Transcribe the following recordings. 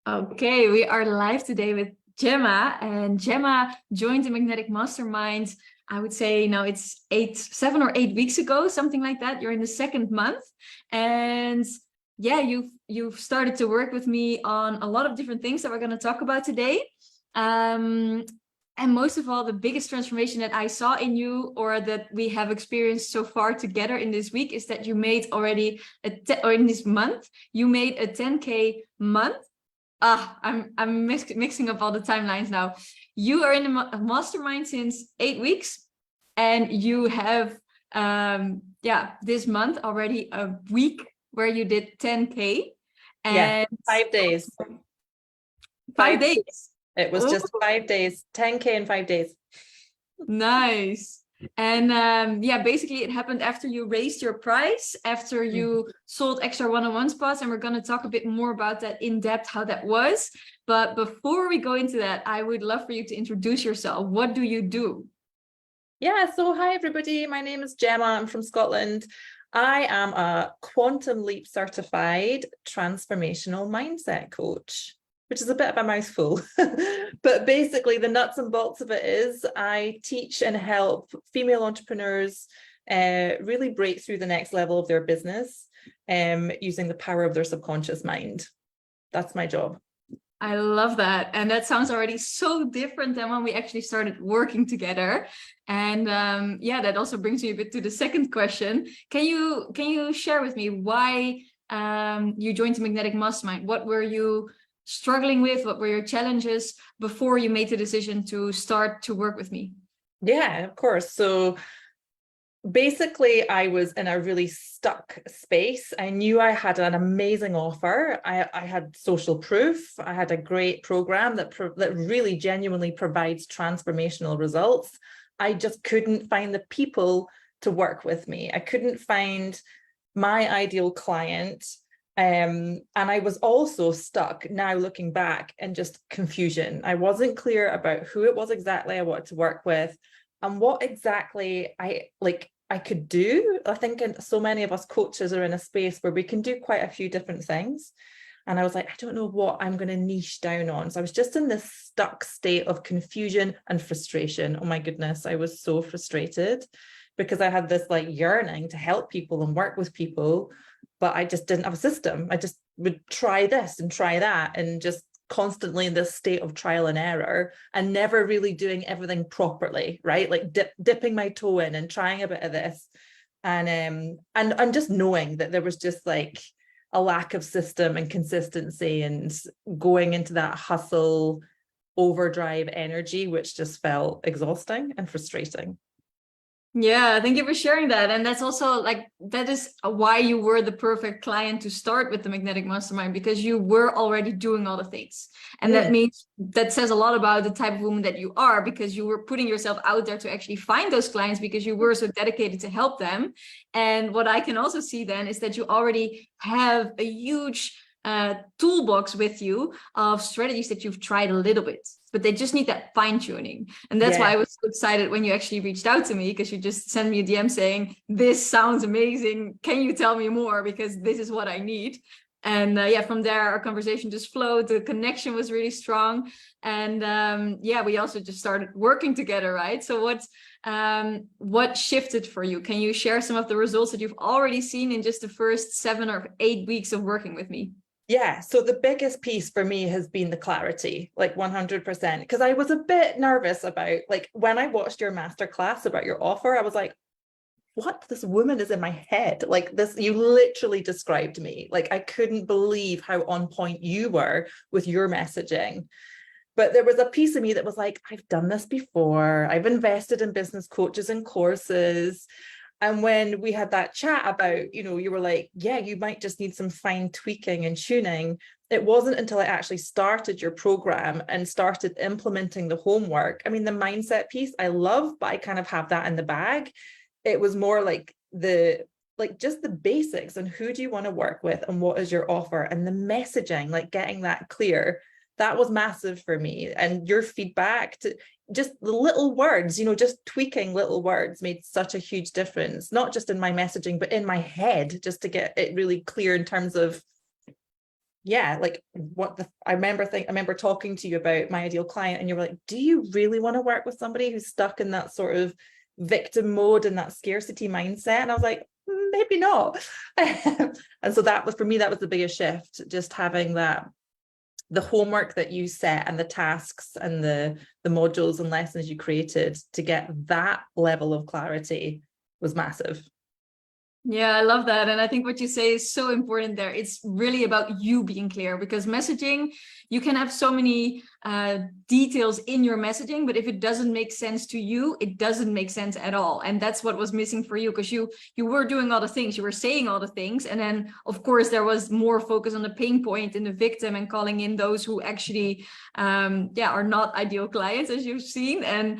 Okay, we are live today with Gemma, and Gemma joined the Magnetic Mastermind. I would say now it's 7 or 8 weeks ago, something like that. You're in the second month, and yeah, you've started to work with me on a lot of different things that we're going to talk about today. Um, and most of all, the biggest transformation that I saw in you, or that we have experienced so far together in this week, is that you made already or in this month, you made a 10K month. I'm mixing up all the timelines now. You are in the mastermind since 8 weeks, and you have this month already a week where you did 10K Yeah, and 5 days. 5 days. It was Ooh, just 5 days, 10K in 5 days. nice. And basically it happened after you raised your price, after you sold extra one-on-one spots, and we're going to talk a bit more about that in depth, how that was. But before we go into that, I would love for you to introduce yourself. What do you do? Yeah, so hi everybody, my name is Gemma, I'm from Scotland. I am a quantum leap certified transformational mindset coach, which is a bit of a mouthful. But basically the nuts and bolts of it is I teach and help female entrepreneurs really break through the next level of their business using the power of their subconscious mind. That's my job. I love that. And that sounds already so different than when we actually started working together. And that also brings me a bit to the second question. Can you share with me why you joined the Magnetic Mastermind? What were you struggling with? What were your challenges before you made the decision to start to work with me? Yeah, of course. So basically, I was in a really stuck space. I knew I had an amazing offer. I had social proof. I had a great program that really genuinely provides transformational results. I just couldn't find the people to work with me. I couldn't find my ideal client. And I was also stuck now looking back in just confusion. I wasn't clear about who it was exactly I wanted to work with and what exactly I could do. I think so many of us coaches are in a space where we can do quite a few different things. And I was like, I don't know what I'm going to niche down on. So I was just in this stuck state of confusion and frustration. Oh my goodness, I was so frustrated because I had this like yearning to help people and work with people, but I just didn't have a system. I just would try this and try that and just constantly in this state of trial and error and never really doing everything properly, right? Like dipping my toe in and trying a bit of this. And just knowing that there was just like a lack of system and consistency and going into that hustle overdrive energy, which just felt exhausting and frustrating. Yeah, thank you for sharing that. And that's also like, that is why you were the perfect client to start with the Magnetic Mastermind, because you were already doing all the things. And that means that says a lot about the type of woman that you are, because you were putting yourself out there to actually find those clients because you were so dedicated to help them. And what I can also see then is that you already have a huge toolbox with you of strategies that you've tried a little bit, but they just need that fine-tuning. And that's why I was so excited when you actually reached out to me, because you just sent me a DM saying, this sounds amazing, can you tell me more, because this is what I need. And from there our conversation just flowed. The connection was really strong. And we also just started working together, right? So what shifted for you? Can you share some of the results that you've already seen in just the first 7 or 8 weeks of working with me? Yeah, so the biggest piece for me has been the clarity, like 100%, because I was a bit nervous about, like, when I watched your masterclass about your offer, I was like, what? This woman is in my head. Like this, you literally described me. Like I couldn't believe how on point you were with your messaging. But there was a piece of me that was like, I've done this before. I've invested in business coaches and courses. And when we had that chat about, you were like, yeah, you might just need some fine tweaking and tuning. It wasn't until I actually started your program and started implementing the homework. I mean, the mindset piece I love, but I kind of have that in the bag. It was more like just the basics and who do you want to work with and what is your offer and the messaging, like getting that clear. That was massive for me. And your feedback to just the little words, just tweaking little words made such a huge difference, not just in my messaging, but in my head, just to get it really clear in terms of yeah, like I remember talking to you about my ideal client, and you were like, do you really want to work with somebody who's stuck in that sort of victim mode and that scarcity mindset? And I was like, maybe not. And so that was, for me, that was the biggest shift, just having that, the homework that you set and the tasks and the modules and lessons you created to get that level of clarity was massive. Yeah, I love that. And I think what you say is so important there. It's really about you being clear, because messaging, you can have so many details in your messaging, but if it doesn't make sense to you, it doesn't make sense at all. And that's what was missing for you, because you were doing all the things, you were saying all the things. And then, of course, there was more focus on the pain point in the victim and calling in those who actually are not ideal clients, as you've seen. And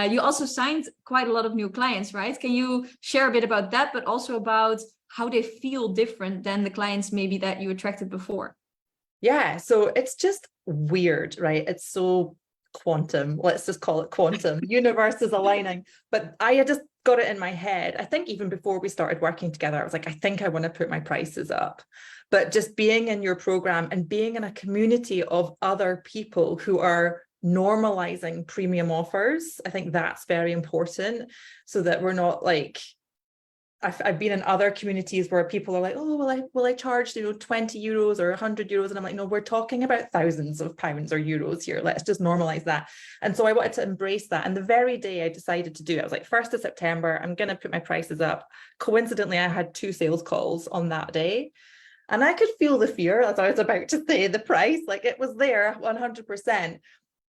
you also signed quite a lot of new clients, right? Can you share a bit about that, but also about how they feel different than the clients maybe that you attracted before? Yeah, so it's just weird, right? It's so quantum, let's just call it quantum. Universe is aligning. But I had just got it in my head. I think even before we started working together, I was like, I think I want to put my prices up. But just being in your program and being in a community of other people who are normalizing premium offers, I think that's very important, so that we're not like, I've been in other communities where people are like, oh, will I charge, 20 euros or 100 euros? And I'm like, no, we're talking about thousands of pounds or euros here. Let's just normalize that. And so I wanted to embrace that. And the very day I decided to do it, I was like, 1st of September, I'm going to put my prices up. Coincidentally, I had 2 sales calls on that day. And I could feel the fear as I was about to say the price, like it was there 100%.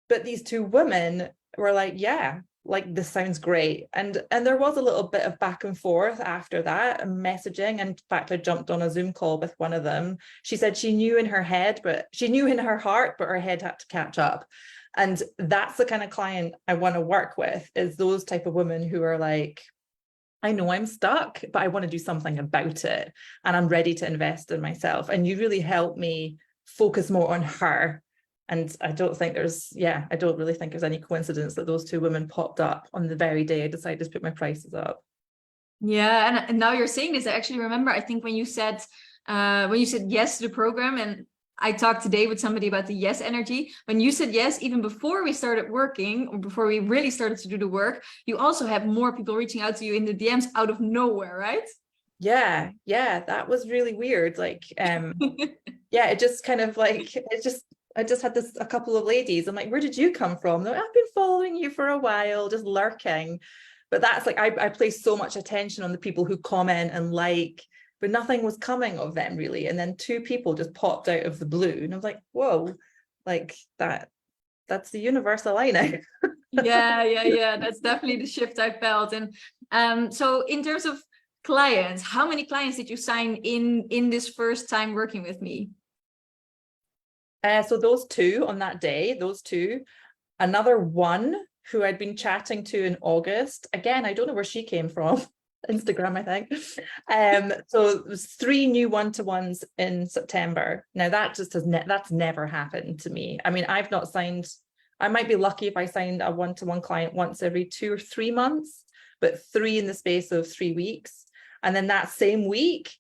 But these 2 women were like, yeah, like this sounds great. And there was a little bit of back and forth after that, and messaging. And in fact, I jumped on a Zoom call with one of them. She said she knew in her head, but she knew in her heart, but her head had to catch up. And that's the kind of client I want to work with, is those type of women who are like, I know I'm stuck, but I want to do something about it, and I'm ready to invest in myself. And you really helped me focus more on her. And I don't really think there's any coincidence that those 2 women popped up on the very day I decided to put my prices up. Yeah, and now you're saying this, I actually remember, I think when you said yes to the program, and I talked today with somebody about the yes energy. When you said yes, even before we started working, or before we really started to do the work, you also have more people reaching out to you in the DMs out of nowhere, right? Yeah, that was really weird. Like, it just kind of like, I just had a couple of ladies. I'm like, where did you come from? Like, I've been following you for a while, just lurking. But that's like, I place so much attention on the people who comment and like, but nothing was coming of them really. And then 2 people just popped out of the blue. And I was like, whoa, like that's the universe aligning. Yeah. That's definitely the shift I felt. And so in terms of clients, how many clients did you sign in this first time working with me? So those 2 on that day, those 2, another one who I'd been chatting to in August. Again, I don't know where she came from. Instagram, I think. So it was 3 new one-to-ones in September. Now that just that's never happened to me. I mean, I've not signed, I might be lucky if I signed a one-to-one client once every 2 or 3 months, but 3 in the space of 3 weeks. And then that same week,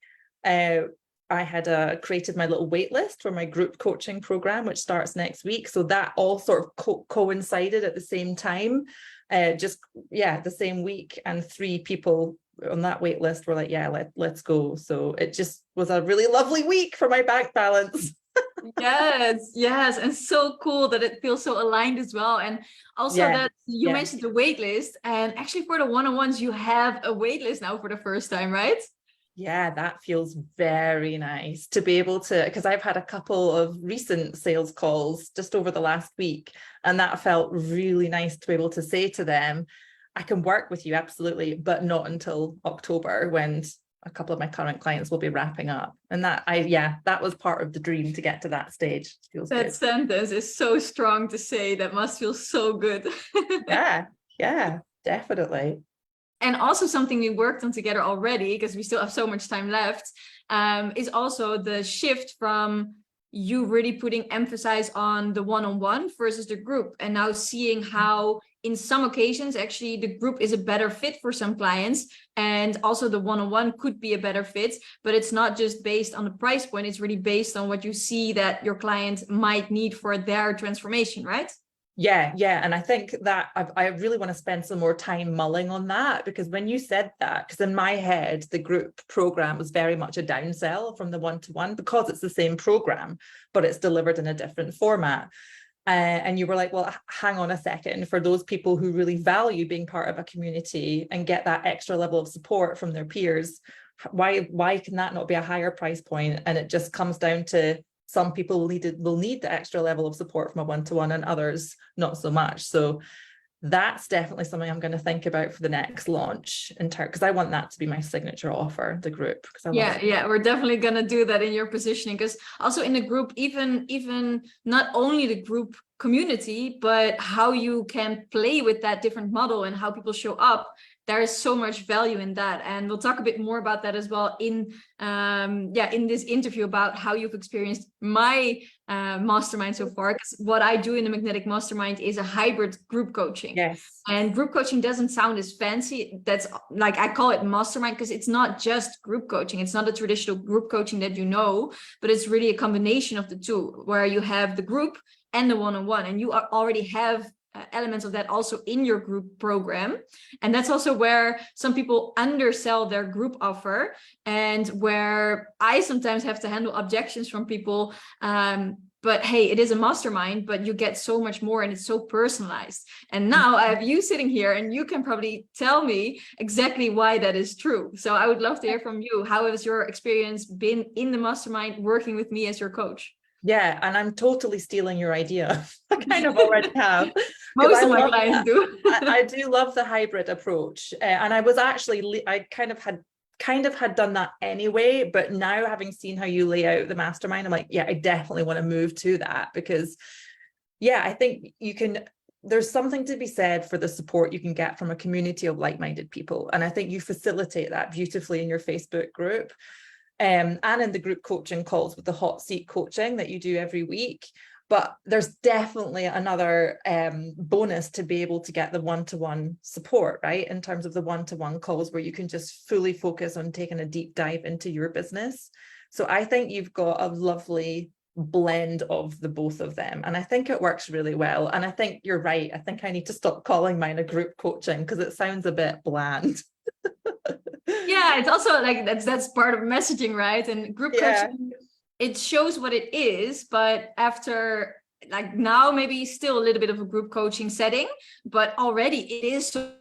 I had created my little wait list for my group coaching program, which starts next week. So that all sort of coincided at the same time, the same week. And 3 people on that wait list were like, yeah, let's go. So it just was a really lovely week for my bank balance. Yes. And so cool that it feels so aligned as well. And also that you mentioned the wait list. And actually for the one-on-ones, you have a wait list now for the first time, right? Yeah, that feels very nice to be able to, because I've had a couple of recent sales calls just over the last week, and that felt really nice to be able to say to them, I can work with you, absolutely, but not until October, when a couple of my current clients will be wrapping up. And that was part of the dream to get to that stage. It feels that good. Sentence is so strong to say. That must feel so good. Yeah, definitely. And also something we worked on together already, because we still have so much time left, is also the shift from you really putting emphasis on the one-on-one versus the group, and now seeing how in some occasions, actually, the group is a better fit for some clients. And also the one-on-one could be a better fit, but it's not just based on the price point. It's really based on what you see that your client might need for their transformation, right? Yeah, yeah. And I think that I really want to spend some more time mulling on that, because when you said that, because in my head, the group program was very much a downsell from the one-to-one, because it's the same program, but it's delivered in a different format. And you were like, well, hang on a second, for those people who really value being part of a community and get that extra level of support from their peers, why can that not be a higher price point? And it just comes down to some people will need the extra level of support from a one-to-one, and others not so much. So that's definitely something I'm going to think about for the next launch, because I want that to be my signature offer, the group. Yeah, we're definitely going to do that in your positioning, because also in the group, even not only the group community, but how you can play with that different model and how people show up, there is so much value in that. And we'll talk a bit more about that as well in this interview, about how you've experienced my mastermind so far. Because what I do in the Magnetic Mastermind is a hybrid group coaching. Yes. And group coaching doesn't sound as fancy. That's like, I call it mastermind because it's not just group coaching. It's not a traditional group coaching that you know, but it's really a combination of the two, where you have the group and the one-on-one, and you already have elements of that also in your group program. And that's also where some people undersell their group offer, and where I sometimes have to handle objections from people. But hey, it is a mastermind, but you get so much more, and it's so personalized. And now I have you sitting here, and you can probably tell me exactly why that is true. So I would love to hear from you. How has your experience been in the mastermind working with me as your coach? Yeah, and I'm totally stealing your idea. I kind of already have. Most of my clients do. I do love the hybrid approach. And I was actually, I kind of had done that anyway, but now having seen how you lay out the mastermind, I'm like, yeah, I definitely want to move to that, because yeah, I think there's something to be said for the support you can get from a community of like-minded people. And I think you facilitate that beautifully in your Facebook group. And in the group coaching calls with the hot seat coaching that you do every week. But there's definitely another bonus to be able to get the one-to-one support, right? In terms of the one-to-one calls, where you can just fully focus on taking a deep dive into your business. So I think you've got a lovely blend of the both of them. And I think it works really well. And I think you're right. I think I need to stop calling mine a group coaching, because it sounds a bit bland. Yeah, it's also like that's part of messaging, right? And group coaching, it shows what it is, but after, like, now maybe still a little bit of a group coaching setting, but already it is so.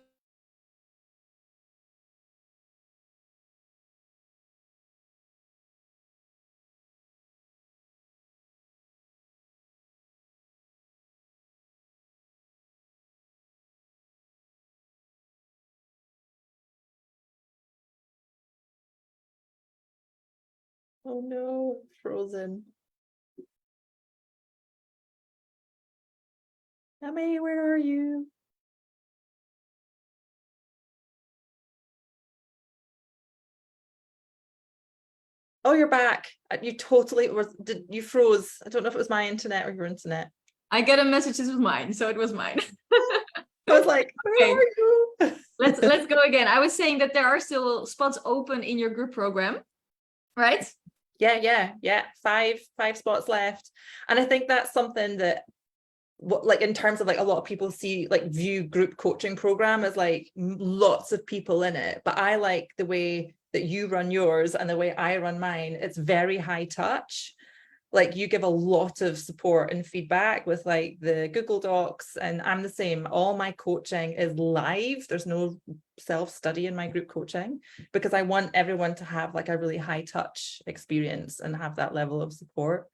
Oh no, frozen. Emmy, where are you? Oh, you're back. You totally you froze. I don't know if it was my internet or your internet. I get a message, this was mine, so it was mine. I was like, where are you? Let's go again. I was saying that there are still spots open in your group program, right? Yeah. Five spots left. And I think that's something that, like, in terms of, like, a lot of people view group coaching program as like lots of people in it, but I like the way that you run yours and the way I run mine. It's very high touch. Like, you give a lot of support and feedback with like the Google Docs, and I'm the same. All my coaching is live. There's no self-study in my group coaching, because I want everyone to have like a really high touch experience and have that level of support.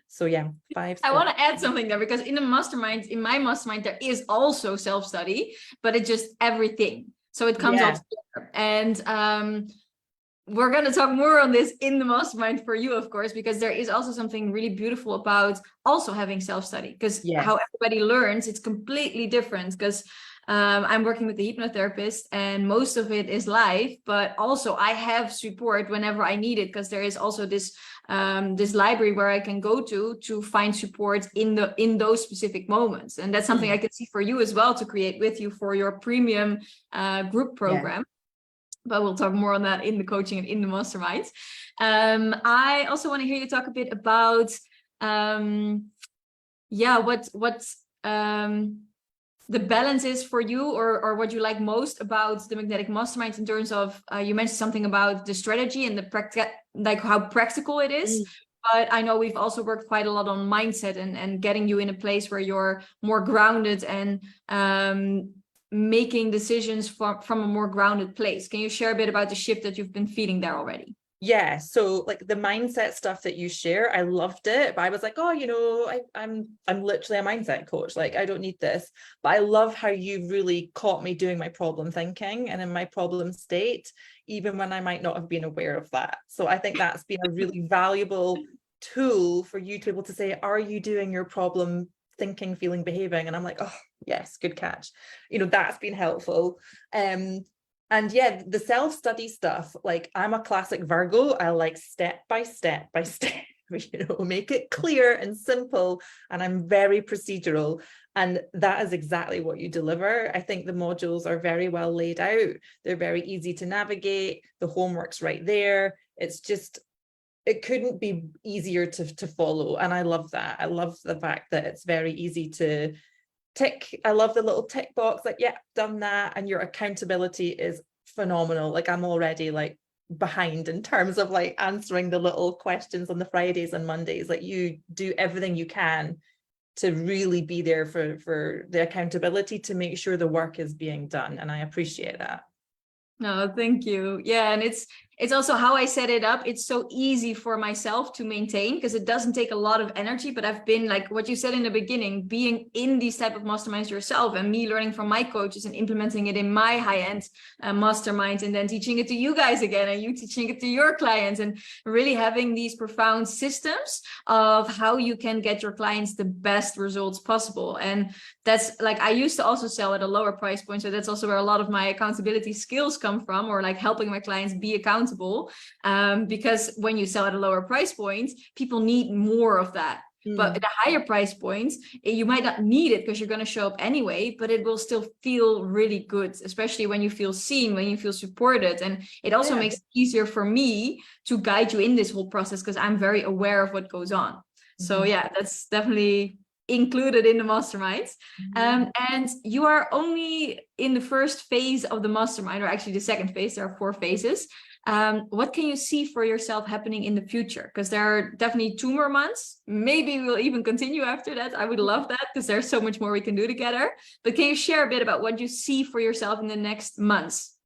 So yeah, 5 spots. I want to add something there, because in my mastermind, there is also self-study, but it's just everything. So it comes all together. And we're going to talk more on this in the mastermind for you, of course, because there is also something really beautiful about also having self-study, because how everybody learns, it's completely different. Because I'm working with the hypnotherapist, and most of it is live, but also I have support whenever I need it, because there is also this this library where I can go to find support in those specific moments. And that's something I can see for you as well, to create with you for your premium group program. But we'll talk more on that in the coaching and in the masterminds. I also want to hear you talk a bit about what the balance is for you, or what you like most about the Magnetic Mastermind, in terms of you mentioned something about the strategy and the like how practical it is. But I know we've also worked quite a lot on mindset and getting you in a place where you're more grounded and making decisions from a more grounded place. Can you share a bit about the shift that you've been feeling there already? Yeah, so like the mindset stuff that you share, I loved it, but I was like, oh, you know, I'm literally a mindset coach, like I don't need this. But I love how you really caught me doing my problem thinking and in my problem state, even when I might not have been aware of that. So I think that's been a really valuable tool for you to be able to say, are you doing your problem thinking, feeling, behaving? And I'm like, oh yes, good catch. You know, that's been helpful. And yeah, the self-study stuff, like I'm a classic Virgo. I like step by step, you know, make it clear and simple. And I'm very procedural. And that is exactly what you deliver. I think the modules are very well laid out. They're very easy to navigate. The homework's right there. It's just, it couldn't be easier to follow. And I love that. I love the fact that it's very easy to tick. I love the little tick box, like, yeah, done that. And your accountability is phenomenal. Like I'm already like behind in terms of like answering the little questions on the Fridays and Mondays. Like you do everything you can to really be there for the accountability to make sure the work is being done. And I appreciate that. No, thank you. Yeah, and it's also how I set it up. It's so easy for myself to maintain because it doesn't take a lot of energy. But I've been like what you said in the beginning, being in these type of masterminds yourself, and me learning from my coaches and implementing it in my high-end masterminds, and then teaching it to you guys again, and you teaching it to your clients, and really having these profound systems of how you can get your clients the best results possible. And that's like, I used to also sell at a lower price point. So that's also where a lot of my accountability skills come from, or like helping my clients be accountable. Because when you sell at a lower price point, people need more of that. But at a higher price point, you might not need it because you're going to show up anyway, but it will still feel really good, especially when you feel seen, when you feel supported. And it also makes it easier for me to guide you in this whole process because I'm very aware of what goes on. So yeah, that's definitely included in the masterminds. And you are only in the first phase of the mastermind, or actually the second phase. There are 4 phases. What can you see for yourself happening in the future? Because there are definitely 2 more months. Maybe we'll even continue after that. I would love that because there's so much more we can do together. But can you share a bit about what you see for yourself in the next months?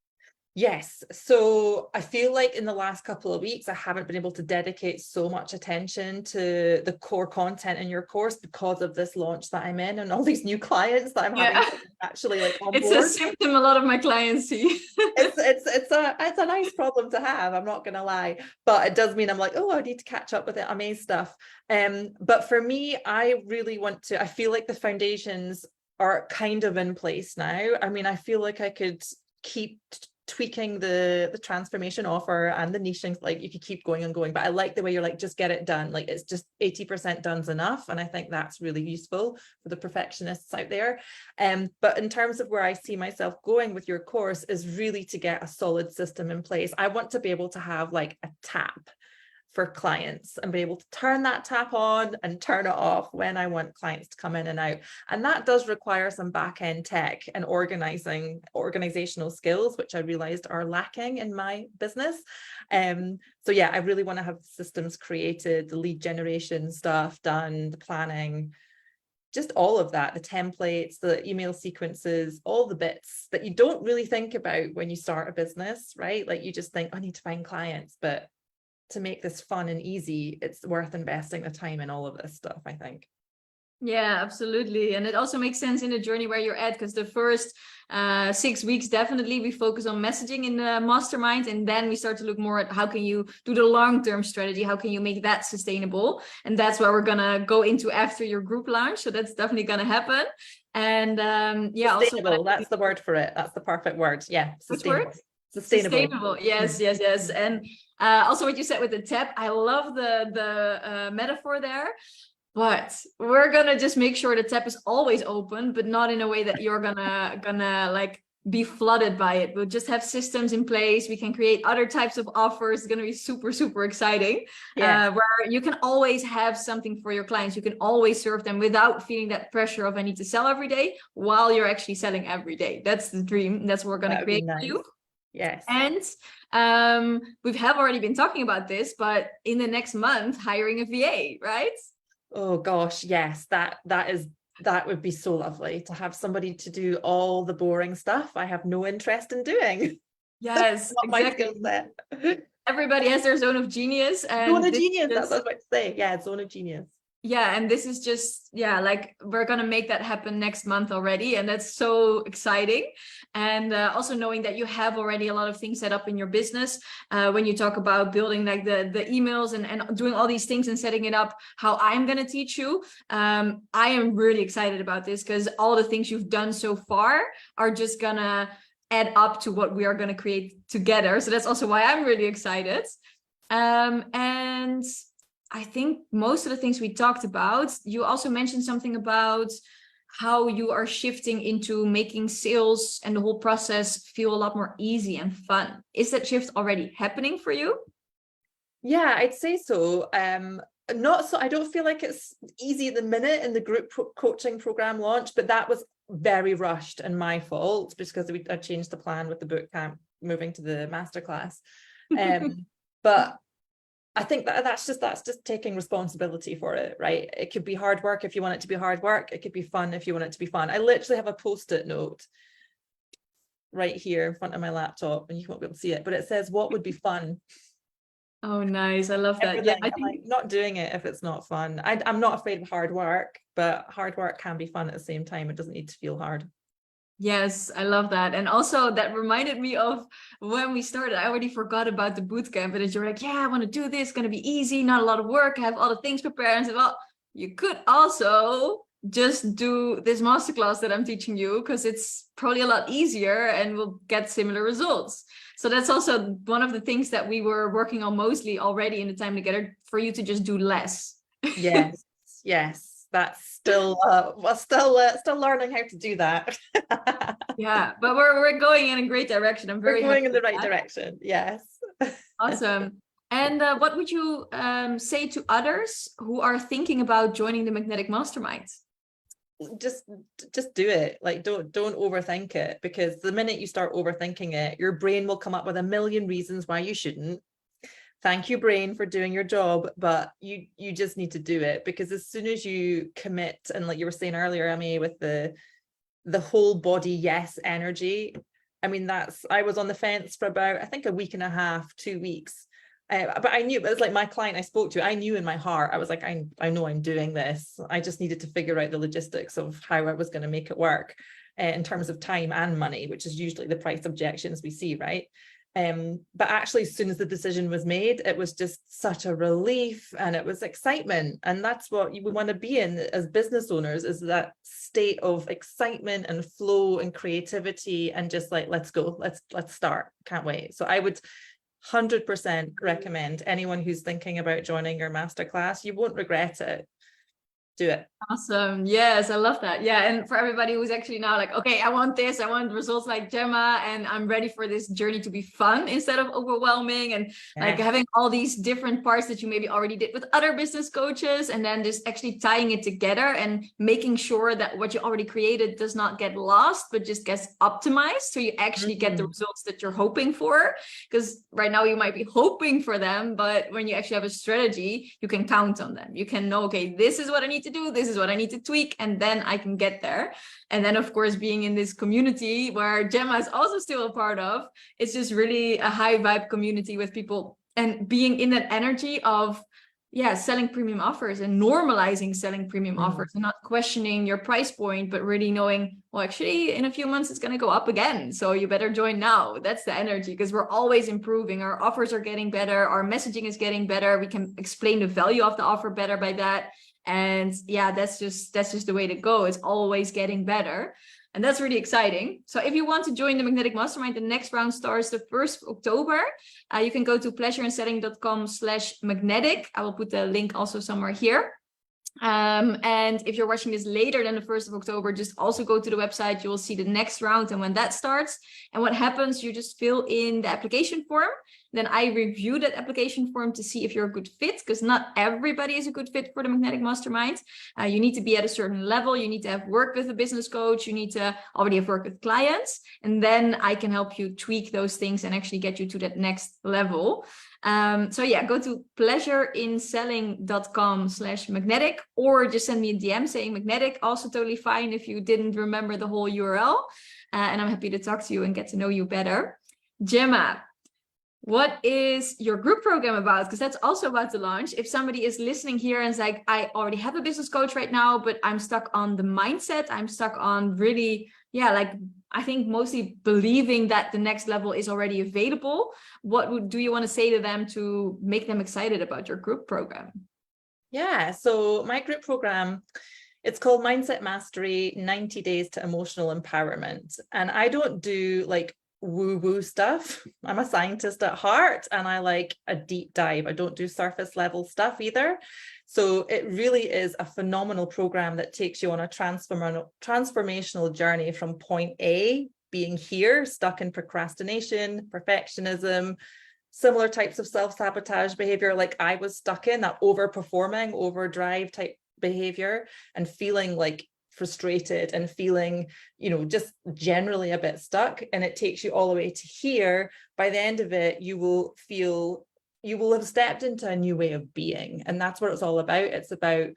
Yes. So I feel like in the last couple of weeks, I haven't been able to dedicate so much attention to the core content in your course because of this launch that I'm in and all these new clients that I'm having to actually like on It's board. a symptom a lot of my clients see. It's a nice problem to have. I'm not going to lie, but it does mean I'm like, oh, I need to catch up with it. Amazing stuff. But for me, I really want to, I feel like the foundations are kind of in place now. I mean, I feel like I could keep tweaking the transformation offer and the niching, like you could keep going and going, but I like the way you're like, just get it done. Like it's just 80% done's enough. And I think that's really useful for the perfectionists out there. But in terms of where I see myself going with your course is really to get a solid system in place. I want to be able to have like a tap for clients and be able to turn that tap on and turn it off when I want clients to come in and out. And that does require some back-end tech and organizational skills, which I realized are lacking in my business. So yeah, I really want to have systems created, the lead generation stuff done, the planning, just all of that, the templates, the email sequences, all the bits that you don't really think about when you start a business, right? Like you just think, I need to find clients, but to make this fun and easy, it's worth investing the time in all of this stuff, I think. Yeah, absolutely. And it also makes sense in the journey where you're at, because the first 6 weeks, definitely we focus on messaging in the mastermind. And then we start to look more at how can you do the long-term strategy? How can you make that sustainable? And that's where we're going to go into after your group launch. So that's definitely going to happen. And yeah, Sustainable, also that's the word for it. That's the perfect word. Yeah, which word? sustainable. Sustainable. Sustainable. Yes, yes, yes. And also what you said with the tap, I love the metaphor there. But we're gonna just make sure the tap is always open, but not in a way that you're gonna like be flooded by it. We'll just have systems in place. We can create other types of offers. It's gonna be super, super exciting. Yeah. Where you can always have something for your clients. You can always serve them without feeling that pressure of I need to sell every day while you're actually selling every day. That's the dream. That's what we're gonna That would be create for nice. you. Yes. And we have already been talking about this, but in the next month, hiring a VA, right? Oh gosh, yes, that would be so lovely to have somebody to do all the boring stuff I have no interest in doing. Yes, Not my exactly. skill set. Everybody has their zone of genius, and Zone of this genius, that's just, what I was about to say. Yeah, zone of genius. yeah, and this is just, yeah, like we're gonna make that happen next month already, and that's so exciting. And also knowing that you have already a lot of things set up in your business. When you talk about building like the emails and doing all these things and setting it up, how I'm gonna teach you. I am really excited about this because all the things you've done so far are just gonna add up to what we are gonna create together. So that's also why I'm really excited. And I think most of the things we talked about, you also mentioned something about how you are shifting into making sales and the whole process feel a lot more easy and fun. Is that shift already happening for you? Yeah, I'd say so. Not so, I don't feel like it's easy at the minute in the group coaching program launch, but that was very rushed and my fault because I changed the plan with the boot camp moving to the masterclass. But I think that's just taking responsibility for it, right? It could be hard work if you want it to be hard work. It could be fun if you want it to be fun. I literally have a post-it note right here in front of my laptop, and you won't be able to see it, but it says, "What would be fun?" Oh, nice. I love that. Yeah, Everything. I I'm think like, not doing it if it's not fun. I'm not afraid of hard work, but hard work can be fun at the same time. It doesn't need to feel hard. yes, I love that. And also that reminded me of when we started. I already forgot about the boot camp, and you're like, yeah, I want to do this. It's going to be easy, not a lot of work. I have all the things prepared. And I said, well, you could also just do this masterclass that I'm teaching you because it's probably a lot easier and we'll get similar results. So that's also one of the things that we were working on mostly already in the time together, for you to just do less. Yes, yes. That's still still learning how to do that. Yeah, but we're going in a great direction. I'm We're very going happy in the with right that. direction. Yes. Awesome. And what would you say to others who are thinking about joining the Magnetic Mastermind? just do it. Like, don't overthink it, because the minute you start overthinking it, your brain will come up with a million reasons why you shouldn't. Thank you, brain, for doing your job, but you just need to do it, because as soon as you commit, and like you were saying earlier, Emmy, with the whole body yes energy, I mean, I was on the fence for about, I think, a week and a half, 2 weeks. But I knew, it was like my client I spoke to, I knew in my heart, I was like, I know I'm doing this. I just needed to figure out the logistics of how I was going to make it work in terms of time and money, which is usually the price objections we see, right? But actually, as soon as the decision was made, it was just such a relief, and it was excitement. And that's what we want to be in as business owners, is that state of excitement and flow and creativity, and just like, let's go, let's start. Can't wait. So I would 100% recommend anyone who's thinking about joining your masterclass. You won't regret it. Do it. Awesome. Yes, I love that. Yeah. And for everybody who's actually now like, okay, I want this, I want results like Gemma, and I'm ready for this journey to be fun instead of overwhelming, and like having all these different parts that you maybe already did with other business coaches, and then just actually tying it together and making sure that what you already created does not get lost, but just gets optimized. So you actually get the results that you're hoping for. Because right now you might be hoping for them, but when you actually have a strategy, you can count on them. You can know, okay, this is what I need to do, this is what I need to tweak, and then I can get there. And then of course, being in this community where Gemma is also still a part of, it's just really a high vibe community with people, and being in that energy of selling premium offers and normalizing selling premium offers and not questioning your price point, but really knowing, well, actually in a few months it's going to go up again, so you better join now. That's the energy, because we're always improving. Our offers are getting better, our messaging is getting better, we can explain the value of the offer better by that. And yeah, that's just the way to go. It's always getting better. And that's really exciting. So if you want to join the Magnetic Mastermind, the next round starts the 1st of October. You can go to pleasureandselling.com/magnetic. I will put the link also somewhere here. And if you're watching this later than the 1st of October, just also go to the website. You will see the next round and when that starts. And what happens, you just fill in the application form. Then I review that application form to see if you're a good fit, because not everybody is a good fit for the Magnetic Mastermind. You need to be at a certain level. You need to have worked with a business coach. You need to already have worked with clients. And then I can help you tweak those things and actually get you to that next level. So yeah, go to pleasureandselling.com/magnetic, or just send me a DM saying magnetic. Also totally fine if you didn't remember the whole URL. And I'm happy to talk to you and get to know you better. Gemma, what is your group program about? Because that's also about to launch. If somebody is listening here and is like, I already have a business coach right now, but I'm stuck on the mindset. I'm stuck on really, I think mostly believing that the next level is already available. What do you want to say to them to make them excited about your group program? Yeah, so my group program, it's called Mindset Mastery, 90 Days to Emotional Empowerment. And I don't do like woo-woo stuff. I'm a scientist at heart and I like a deep dive. I don't do surface level stuff either. So it really is a phenomenal program that takes you on a transformational journey from point A, being here, stuck in procrastination, perfectionism, similar types of self-sabotage behavior like I was stuck in, that overperforming, overdrive type behavior, and feeling like frustrated and feeling, just generally a bit stuck. And it takes you all the way to here. By the end of it, you will have stepped into a new way of being. And that's what it's all about. It's about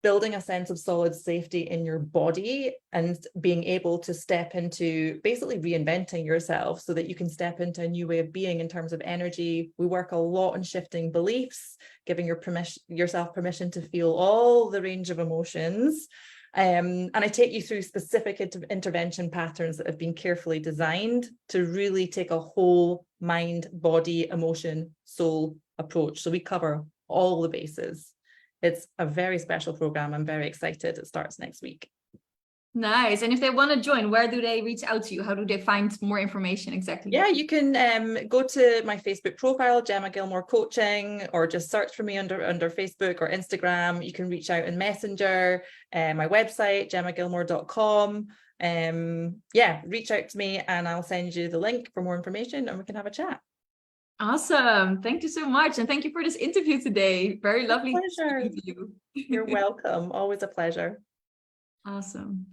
building a sense of solid safety in your body and being able to step into basically reinventing yourself so that you can step into a new way of being in terms of energy. We work a lot on shifting beliefs, giving yourself permission to feel all the range of emotions. And I take you through specific intervention patterns that have been carefully designed to really take a whole mind, body, emotion, soul approach. So we cover all the bases. It's a very special program. I'm very excited. It starts next week. Nice. And if they want to join, where do they reach out to you? How do they find more information exactly? Yeah, you can go to my Facebook profile, Gemma Gilmore Coaching, or just search for me under Facebook or Instagram. You can reach out in Messenger, my website, gemmagilmore.com. Reach out to me and I'll send you the link for more information and we can have a chat. Awesome. Thank you so much. And thank you for this interview today. Very lovely. Pleasure. To you. You're welcome. Always a pleasure. Awesome.